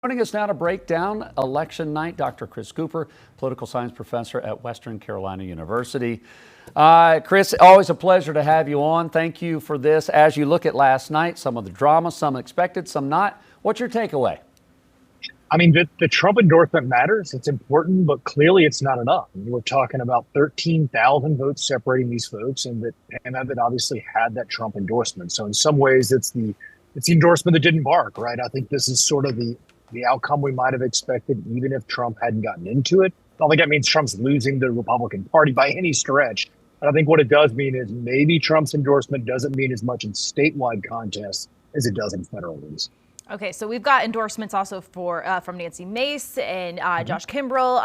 Joining us now to break down election night, Dr. Chris Cooper, political science professor at Western Carolina University. Chris, always a pleasure to have you on. Thank you for this. As you look at last night, some of the drama, some expected, some not. What's your takeaway? I mean, the Trump endorsement matters. It's important, but clearly it's not enough. We're talking about 13,000 votes separating these folks, and that Abbott obviously had that Trump endorsement. So in some ways, it's the endorsement that didn't bark, right? I think this is sort of the outcome we might have expected, even if Trump hadn't gotten into it. I don't think that means Trump's losing the Republican Party by any stretch. But I think what it does mean is maybe Trump's endorsement doesn't mean as much in statewide contests as it does in federal ones. Okay, so we've got endorsements also for from Nancy Mace and Josh Kimbrell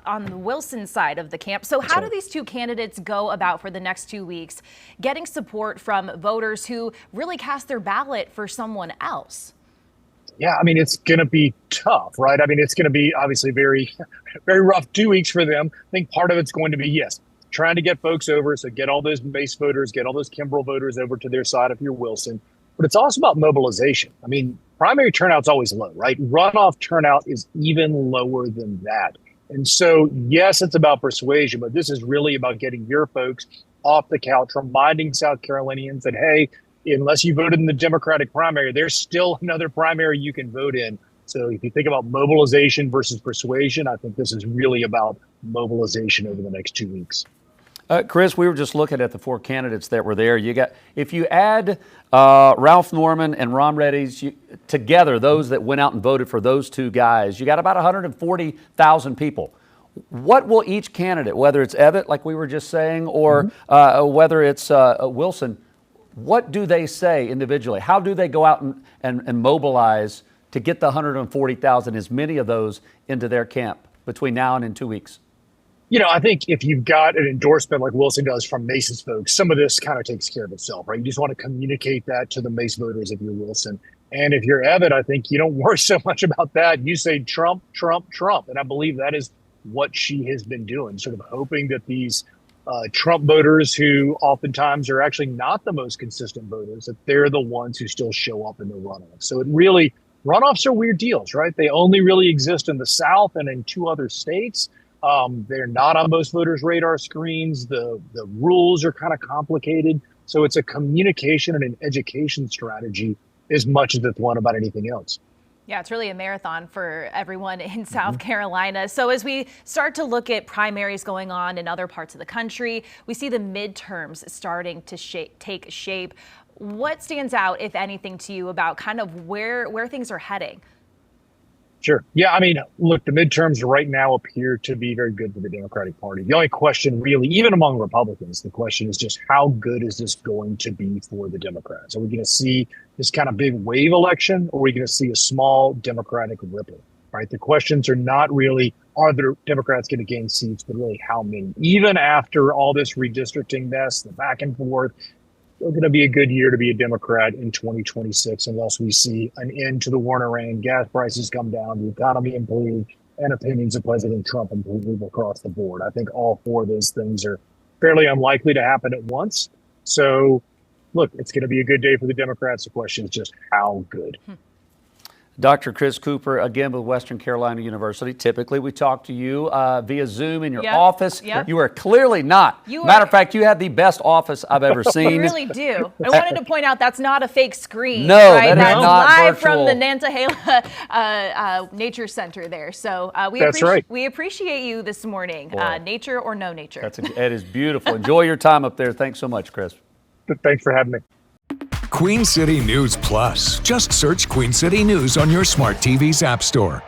on the Wilson side of the camp. So how do these two candidates go about for the next 2 weeks getting support from voters who really cast their ballot for someone else? Yeah, I mean, it's going to be tough, right? I mean, it's going to be obviously very, very rough 2 weeks for them. I think part of it's going to be, yes, trying to get folks over. So get all those Mace voters, get all those Kimbrell voters over to their side if you're Wilson. But it's also about mobilization. I mean, primary turnout's always low, right? Runoff turnout is even lower than that. And so, yes, it's about persuasion, but this is really about getting your folks off the couch, reminding South Carolinians that, hey, unless you voted in the Democratic primary, there's still another primary you can vote in. So if you think about mobilization versus persuasion, I think this is really about mobilization over the next 2 weeks. Chris, we were just looking at the four candidates that were there. If you add Ralph Norman and Ron Reddy's together, those that went out and voted for those two guys, you got about 140,000 people. What will each candidate, whether it's Abbott, like we were just saying, or whether it's Wilson, what do they say individually? How do they go out and mobilize to get the 140,000, as many of those, into their camp between now and in 2 weeks? You know, I think if you've got an endorsement like Wilson does from Mace's folks, some of this kind of takes care of itself, right? You just want to communicate that to the Mace voters if you're Wilson. And if you're Abbott, I think you don't worry so much about that. You say Trump, Trump, Trump. And I believe that is what she has been doing, sort of hoping that these Trump voters, who oftentimes are actually not the most consistent voters, that they're the ones who still show up in the runoff. So runoffs are weird deals, right? They only really exist in the South and in 2 other states. They're not on most voters' radar screens. The rules are kind of complicated. So it's a communication and an education strategy as much as it's one about anything else. Yeah, it's really a marathon for everyone in South Carolina. So as we start to look at primaries going on in other parts of the country, we see the midterms starting to take shape. What stands out, if anything, to you about kind of where things are heading? Sure. Yeah, I mean, look, the midterms right now appear to be very good for the Democratic Party. The only question really, even among Republicans, the question is just how good is this going to be for the Democrats? Are we going to see this kind of big wave election, or are we going to see a small Democratic ripple, right? The questions are not really, are the Democrats going to gain seats, but really how many? Even after all this redistricting mess, the back and forth, it's going to be a good year to be a Democrat in 2026 unless we see an end to the Warner reign, gas prices come down, the economy improve, and opinions of President Trump improve across the board. I think all 4 of those things are fairly unlikely to happen at once. So, look, it's going to be a good day for the Democrats. The question is just how good. Dr. Chris Cooper, again with Western Carolina University. Typically, we talk to you via Zoom in your office. Yep. You are clearly not. Matter of fact, you have the best office I've ever seen. You really do. I wanted to point out that's not a fake screen. No, right? That's not live virtual. From the Nantahala Nature Center there. So we appreciate you this morning. Nature or no nature. It is beautiful. Enjoy your time up there. Thanks so much, Chris. Thanks for having me. Queen City News Plus. Just search Queen City News on your smart TV's app store.